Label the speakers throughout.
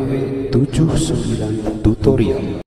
Speaker 1: ARW 79 Tutorial.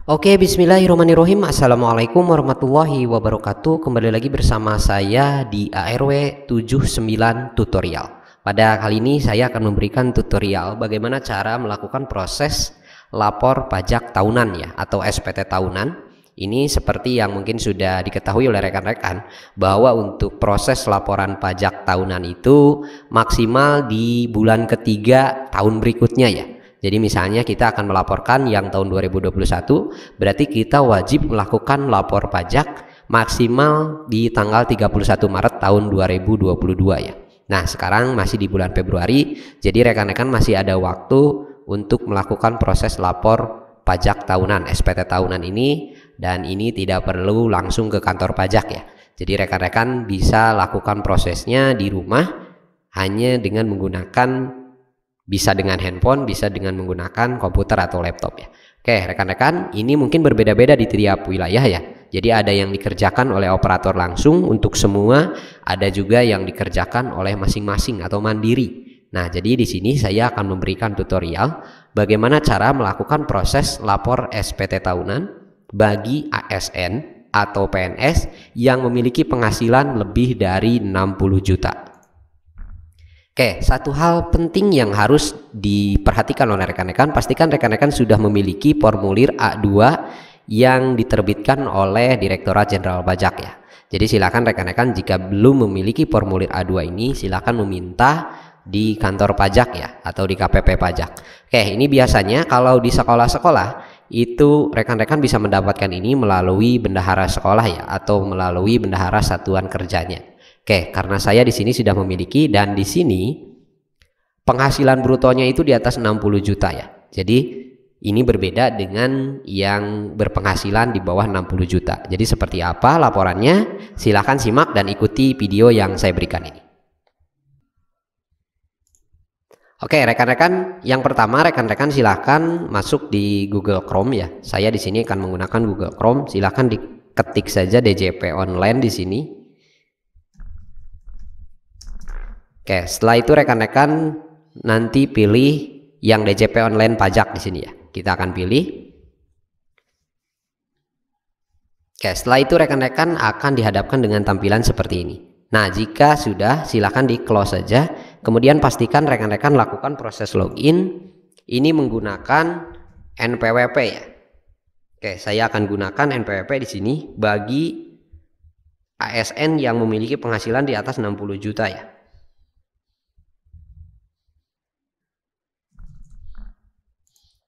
Speaker 2: Oke, bismillahirrahmanirrahim. Assalamualaikum warahmatullahi wabarakatuh. Kembali lagi bersama saya di ARW 79 Tutorial. Pada kali ini saya akan memberikan tutorial bagaimana cara melakukan proses lapor pajak tahunan ya, atau SPT tahunan. Ini seperti yang mungkin sudah diketahui oleh rekan-rekan bahwa untuk proses laporan pajak tahunan itu maksimal di bulan ketiga tahun berikutnya ya. Jadi misalnya kita akan melaporkan yang tahun 2021, berarti kita wajib melakukan lapor pajak maksimal di tanggal 31 Maret tahun 2022 ya. Nah, sekarang masih di bulan Februari, jadi rekan-rekan masih ada waktu untuk melakukan proses lapor pajak tahunan, SPT tahunan ini, dan ini tidak perlu langsung ke kantor pajak ya. Jadi rekan-rekan bisa lakukan prosesnya di rumah hanya dengan menggunakan, bisa dengan handphone, bisa dengan menggunakan komputer atau laptop ya. Oke rekan-rekan, ini mungkin berbeda-beda di tiap wilayah ya. Jadi ada yang dikerjakan oleh operator langsung untuk semua, ada juga yang dikerjakan oleh masing-masing atau mandiri. Nah, jadi di sini saya akan memberikan tutorial bagaimana cara melakukan proses lapor SPT tahunan bagi ASN atau PNS yang memiliki penghasilan lebih dari 60 juta. Oke, satu hal penting yang harus diperhatikan oleh rekan-rekan, pastikan rekan-rekan sudah memiliki formulir A2 yang diterbitkan oleh Direktorat Jenderal Pajak ya. Jadi silakan rekan-rekan jika belum memiliki formulir A2 ini, silakan meminta di kantor pajak ya, atau di KPP pajak. Oke, ini biasanya kalau di sekolah-sekolah itu rekan-rekan bisa mendapatkan ini melalui bendahara sekolah ya, atau melalui bendahara satuan kerjanya. Oke, karena saya di sini sudah memiliki, dan di sini penghasilan brutonya itu di atas 60 juta ya. Jadi ini berbeda dengan yang berpenghasilan di bawah 60 juta. Jadi seperti apa laporannya? Silahkan simak dan ikuti video yang saya berikan ini. Oke rekan-rekan, yang pertama rekan-rekan silahkan masuk di Google Chrome ya. Saya di sini akan menggunakan Google Chrome. Silahkan diketik saja DJP online di sini. Oke, setelah itu rekan-rekan nanti pilih yang DJP online pajak di sini ya. Kita akan pilih. Oke, setelah itu rekan-rekan akan dihadapkan dengan tampilan seperti ini. Nah, jika sudah, silahkan di close saja. Kemudian pastikan rekan-rekan lakukan proses login. Ini menggunakan NPWP ya. Oke, saya akan gunakan NPWP di sini bagi ASN yang memiliki penghasilan di atas 60 juta ya.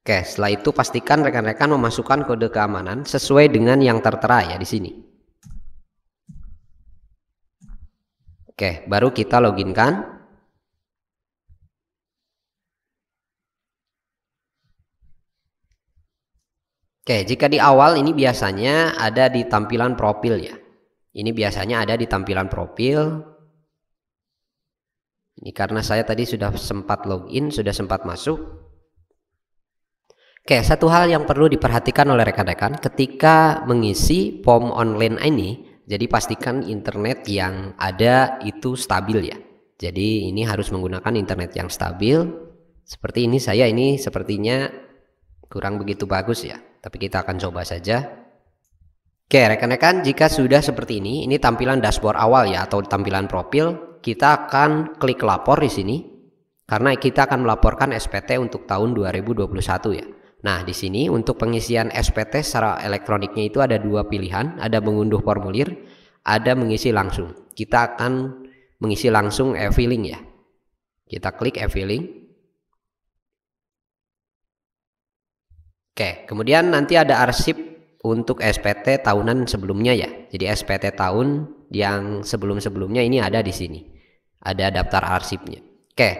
Speaker 2: Oke, setelah itu pastikan rekan-rekan memasukkan kode keamanan sesuai dengan yang tertera ya di sini. Oke, baru kita loginkan. Oke, jika di awal ini biasanya ada di tampilan profil ya. Ini biasanya ada di tampilan profil. Ini karena saya tadi sudah sempat login, sudah sempat masuk. Oke, satu hal yang perlu diperhatikan oleh rekan-rekan ketika mengisi form online ini, jadi pastikan internet yang ada itu stabil ya. Jadi ini harus menggunakan internet yang stabil. Seperti ini, saya ini sepertinya kurang begitu bagus ya, tapi kita akan coba saja. Oke rekan-rekan, jika sudah seperti ini tampilan dashboard awal ya, atau tampilan profil. Kita akan klik lapor di sini karena kita akan melaporkan SPT untuk tahun 2021 ya. Nah, di sini untuk pengisian SPT secara elektroniknya itu ada dua pilihan, ada mengunduh formulir, ada mengisi langsung. Kita akan mengisi langsung e-filing ya. Kita klik e-filing. Oke, kemudian nanti ada arsip untuk SPT tahunan sebelumnya ya. Jadi SPT tahun yang sebelum-sebelumnya ini ada di sini. Ada daftar arsipnya. Oke,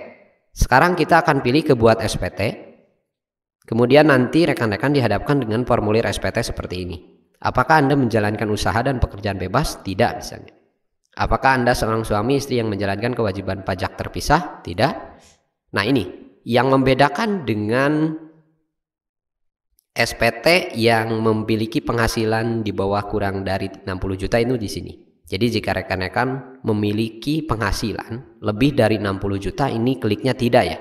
Speaker 2: sekarang kita akan pilih ke buat SPT. Kemudian nanti rekan-rekan dihadapkan dengan formulir SPT seperti ini. Apakah Anda menjalankan usaha dan pekerjaan bebas? Tidak misalnya. Apakah Anda seorang suami istri yang menjalankan kewajiban pajak terpisah? Tidak. Nah ini yang membedakan dengan SPT yang memiliki penghasilan di bawah kurang dari 60 juta itu di sini. Jadi jika rekan-rekan memiliki penghasilan lebih dari 60 juta, ini kliknya tidak ya.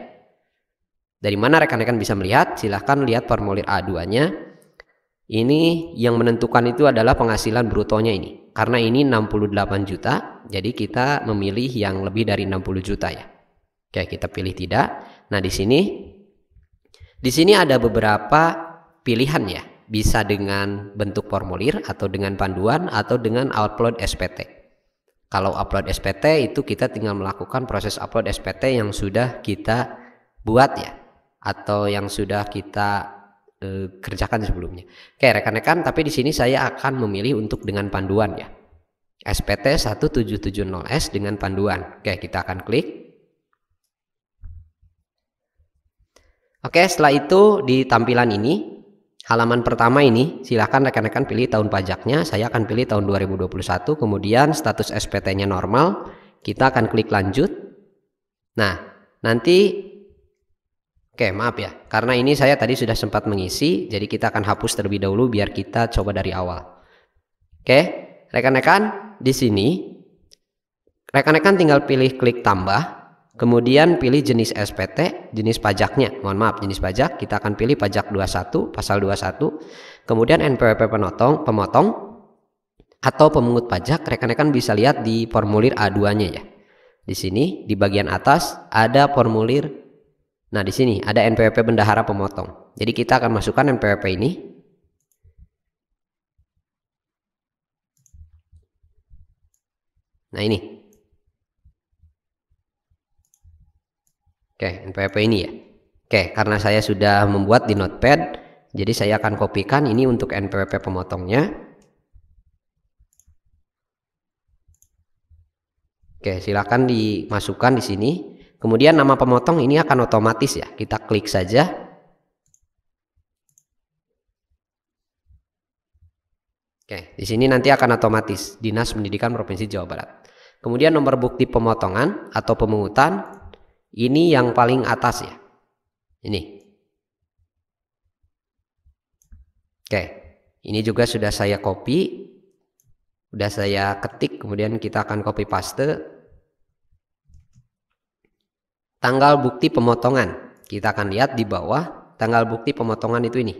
Speaker 2: Dari mana rekan-rekan bisa melihat? Silahkan lihat formulir A2-nya. Ini yang menentukan itu adalah penghasilan brutonya ini. Karena ini 68 juta, jadi kita memilih yang lebih dari 60 juta ya. Oke, kita pilih tidak. Nah, di sini ada beberapa pilihan ya. Bisa dengan bentuk formulir atau dengan panduan atau dengan upload SPT. Kalau upload SPT itu kita tinggal melakukan proses upload SPT yang sudah kita buat ya, atau yang sudah kita kerjakan sebelumnya. Oke rekan-rekan, tapi di sini saya akan memilih untuk dengan panduan ya. SPT 1770S dengan panduan. Oke, kita akan klik. Oke, setelah itu di tampilan ini, halaman pertama ini, silahkan rekan-rekan pilih tahun pajaknya. Saya akan pilih tahun 2021, kemudian status SPT-nya normal. Kita akan klik lanjut. Nah, nanti oke, maaf ya, karena ini saya tadi sudah sempat mengisi, jadi kita akan hapus terlebih dahulu biar kita coba dari awal. Oke, rekan-rekan, di sini rekan-rekan tinggal pilih klik tambah, kemudian pilih jenis SPT, jenis pajaknya. Mohon maaf, jenis pajak, kita akan pilih pajak 21, pasal 21, kemudian NPWP pemotong atau pemungut pajak. Rekan-rekan bisa lihat di formulir A2-nya ya. Di sini di bagian atas ada formulir. Nah, di sini ada NPWP bendahara pemotong. Jadi kita akan masukkan NPWP ini. Nah, ini. Oke, NPWP ini ya. Oke, karena saya sudah membuat di Notepad, jadi saya akan kopikan ini untuk NPWP pemotongnya. Oke, silakan dimasukkan di sini. Kemudian nama pemotong ini akan otomatis ya. Kita klik saja. Oke, di sini nanti akan otomatis Dinas Pendidikan Provinsi Jawa Barat. Kemudian nomor bukti pemotongan atau pemungutan ini yang paling atas ya. Ini. Oke, ini juga sudah saya copy. Sudah saya ketik, kemudian kita akan copy paste. Tanggal bukti pemotongan, kita akan lihat di bawah tanggal bukti pemotongan itu ini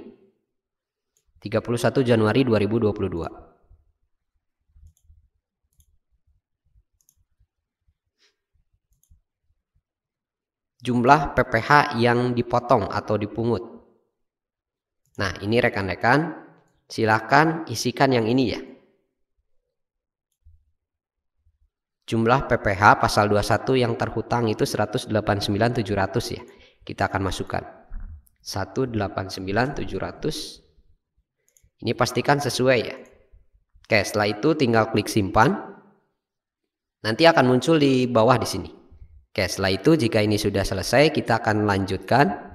Speaker 2: 31 Januari 2022. Jumlah PPh yang dipotong atau dipungut. Nah, ini rekan-rekan silahkan isikan yang ini ya. Jumlah PPh pasal 21 yang terhutang itu 189.700 ya. Kita akan masukkan 189.700. Ini pastikan sesuai ya. Oke, setelah itu tinggal klik simpan. Nanti akan muncul di bawah di sini. Oke, setelah itu jika ini sudah selesai, kita akan lanjutkan.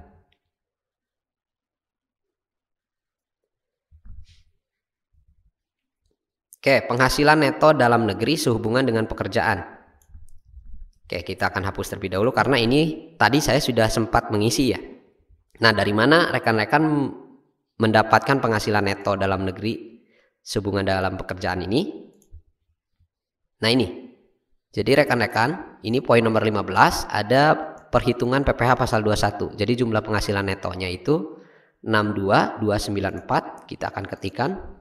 Speaker 2: Oke, penghasilan neto dalam negeri sehubungan dengan pekerjaan. Oke, kita akan hapus terlebih dahulu karena ini tadi saya sudah sempat mengisi ya. Nah, dari mana rekan-rekan mendapatkan penghasilan neto dalam negeri sehubungan dalam pekerjaan ini? Nah, ini. Jadi rekan-rekan, ini poin nomor 15 ada perhitungan PPh pasal 21. Jadi jumlah penghasilan netonya itu 62294, kita akan ketikkan.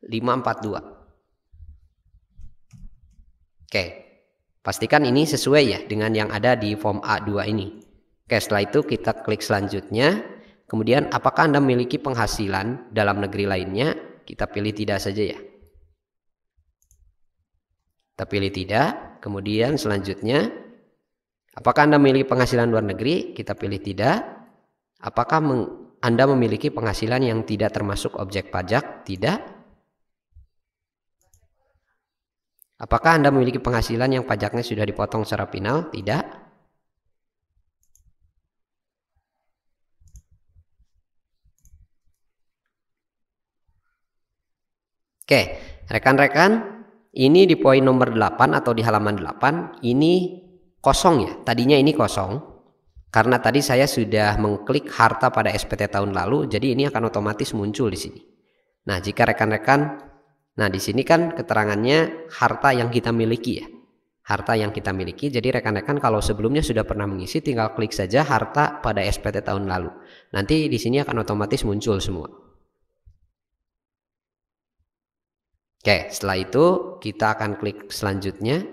Speaker 2: 542. Oke, pastikan ini sesuai ya dengan yang ada di form A2 ini. Oke, setelah itu kita klik selanjutnya. Kemudian apakah Anda memiliki penghasilan dalam negeri lainnya? Kita pilih tidak saja ya. Kita pilih tidak. Kemudian selanjutnya, apakah Anda memiliki penghasilan luar negeri? Kita pilih tidak. Apakah Anda memiliki penghasilan yang tidak termasuk objek pajak? Tidak. Apakah Anda memiliki penghasilan yang pajaknya sudah dipotong secara final? Tidak. Oke, rekan-rekan, ini di poin nomor 8 atau di halaman 8, ini kosong ya. Tadinya ini kosong, karena tadi saya sudah mengklik harta pada SPT tahun lalu, jadi ini akan otomatis muncul di sini. Nah, jika rekan-rekan Nah, di sini kan keterangannya harta yang kita miliki ya. Harta yang kita miliki. Jadi rekan-rekan kalau sebelumnya sudah pernah mengisi, tinggal klik saja harta pada SPT tahun lalu. Nanti di sini akan otomatis muncul semua. Oke, setelah itu kita akan klik selanjutnya.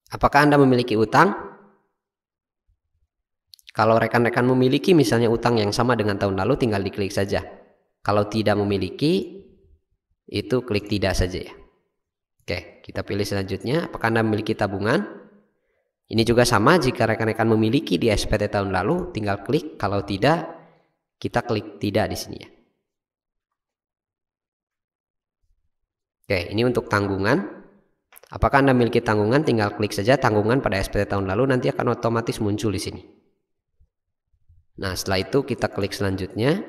Speaker 2: Apakah Anda memiliki utang? Kalau rekan-rekan memiliki misalnya utang yang sama dengan tahun lalu, tinggal diklik saja. Kalau tidak memiliki, itu klik tidak saja ya. Oke, kita pilih selanjutnya. Apakah Anda memiliki tabungan? Ini juga sama, jika rekan-rekan memiliki di SPT tahun lalu, tinggal klik. Kalau tidak, kita klik tidak di sini ya. Oke, ini untuk tanggungan. Apakah Anda memiliki tanggungan? Tinggal klik saja tanggungan pada SPT tahun lalu, nanti akan otomatis muncul di sini. Nah, setelah itu kita klik selanjutnya.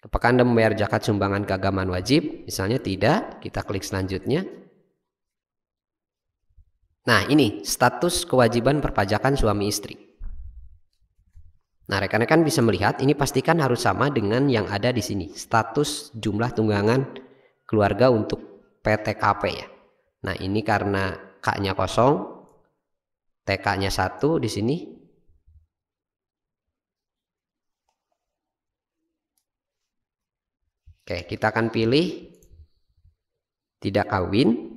Speaker 2: Apakah Anda membayar zakat sumbangan keagamaan wajib? Misalnya tidak, kita klik selanjutnya. Nah, ini status kewajiban perpajakan suami istri. Nah, rekan-rekan bisa melihat, ini pastikan harus sama dengan yang ada di sini. Status jumlah tunggangan keluarga untuk PTKP ya. Nah, ini karena K-nya kosong, TK-nya 1 di sini. Oke, kita akan pilih tidak kawin.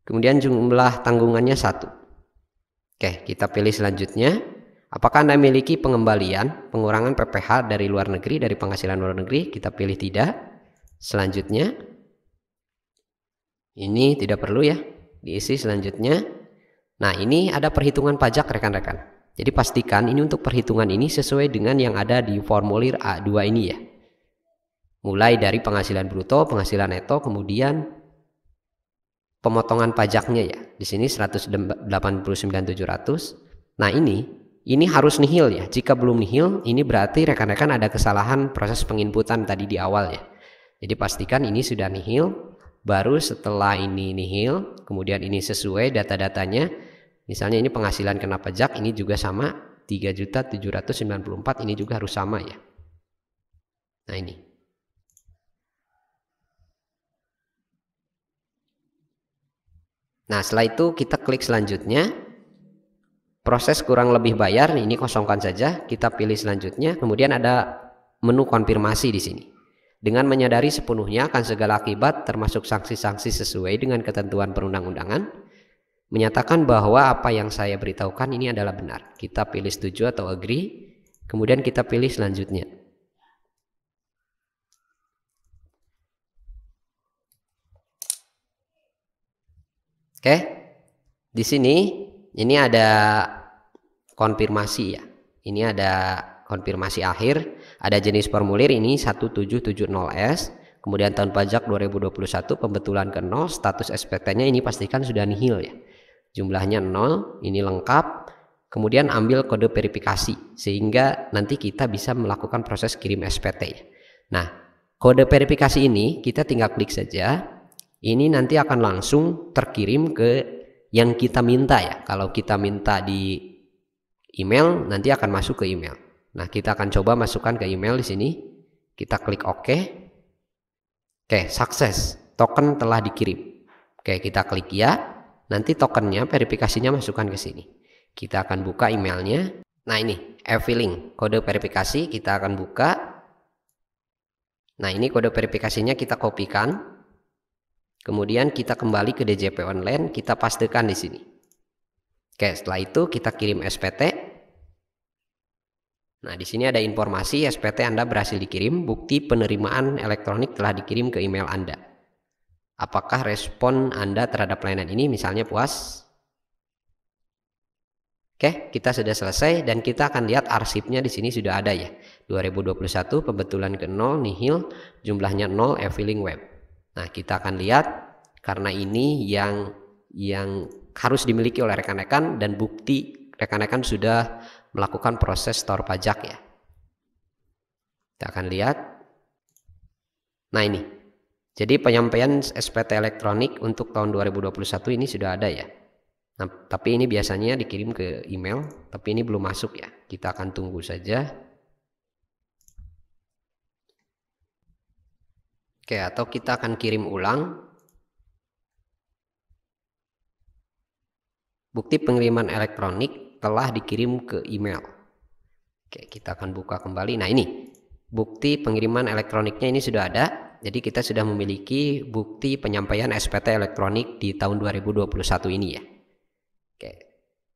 Speaker 2: Kemudian jumlah tanggungannya 1. Oke, kita pilih selanjutnya. Apakah Anda memiliki pengembalian, pengurangan PPh dari luar negeri, dari penghasilan luar negeri? Kita pilih tidak. Selanjutnya, ini tidak perlu ya, diisi selanjutnya. Nah, ini ada perhitungan pajak rekan-rekan. Jadi pastikan ini untuk perhitungan ini sesuai dengan yang ada di formulir A2 ini ya. Mulai dari penghasilan bruto, penghasilan neto, kemudian pemotongan pajaknya ya. Di sini 189.700. Nah, ini harus nihil ya. Jika belum nihil, ini berarti rekan-rekan ada kesalahan proses penginputan tadi di awal ya. Jadi pastikan ini sudah nihil. Baru setelah ini nihil, kemudian ini sesuai data-datanya. Misalnya ini penghasilan kena pajak, ini juga sama 3.794, ini juga harus sama ya. Nah, ini. Nah, setelah itu kita klik selanjutnya. Proses kurang lebih bayar, ini kosongkan saja. Kita pilih selanjutnya. Kemudian ada menu konfirmasi di sini. Dengan menyadari sepenuhnya akan segala akibat termasuk sanksi-sanksi sesuai dengan ketentuan perundang-undangan, menyatakan bahwa apa yang saya beritahukan ini adalah benar. Kita pilih setuju atau agree. Kemudian kita pilih selanjutnya. Oke, di sini ini ada konfirmasi ya. Ini ada konfirmasi akhir. Ada jenis formulir ini 1770S. Kemudian tahun pajak 2021 pembetulan ke 0. Status SPT-nya ini pastikan sudah nihil ya. Jumlahnya 0. Ini lengkap. Kemudian ambil kode verifikasi sehingga nanti kita bisa melakukan proses kirim SPT ya. Nah, kode verifikasi ini kita tinggal klik saja. Ini nanti akan langsung terkirim ke yang kita minta ya. Kalau kita minta di email, nanti akan masuk ke email. Nah, kita akan coba masukkan ke email di sini. Kita klik OK. Oke, sukses. Token telah dikirim. Oke, kita klik ya. Nanti tokennya, verifikasinya masukkan ke sini. Kita akan buka emailnya. Nah, ini e-filing, kode verifikasi kita akan buka. Nah, ini kode verifikasinya kita kopikan. Kemudian kita kembali ke DJP online, kita pastekan di sini. Oke, setelah itu kita kirim SPT. Nah, di sini ada informasi SPT Anda berhasil dikirim, bukti penerimaan elektronik telah dikirim ke email Anda. Apakah respon Anda terhadap pelayanan ini misalnya puas? Oke, kita sudah selesai dan kita akan lihat arsipnya di sini sudah ada ya. 2021 pembetulan ke 0 nihil, jumlahnya 0 e-filing web. Nah, kita akan lihat karena ini yang harus dimiliki oleh rekan-rekan dan bukti rekan-rekan sudah melakukan proses store pajak ya. Kita akan lihat. Nah, ini. Jadi penyampaian SPT elektronik untuk tahun 2021 ini sudah ada ya. Nah, tapi ini biasanya dikirim ke email, tapi ini belum masuk ya. Kita akan tunggu saja. Oke, atau kita akan kirim ulang. Bukti pengiriman elektronik telah dikirim ke email. Oke, kita akan buka kembali. Nah, ini bukti pengiriman elektroniknya ini sudah ada. Jadi kita sudah memiliki bukti penyampaian SPT elektronik di tahun 2021 ini ya. Oke,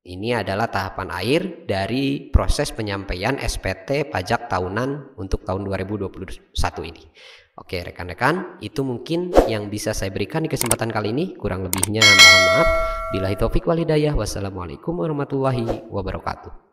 Speaker 2: ini adalah tahapan akhir dari proses penyampaian SPT pajak tahunan untuk tahun 2021 ini. Oke rekan-rekan, itu mungkin yang bisa saya berikan di kesempatan kali ini. Kurang lebihnya mohon maaf. Billahi taufik wal hidayah. Wassalamualaikum warahmatullahi wabarakatuh.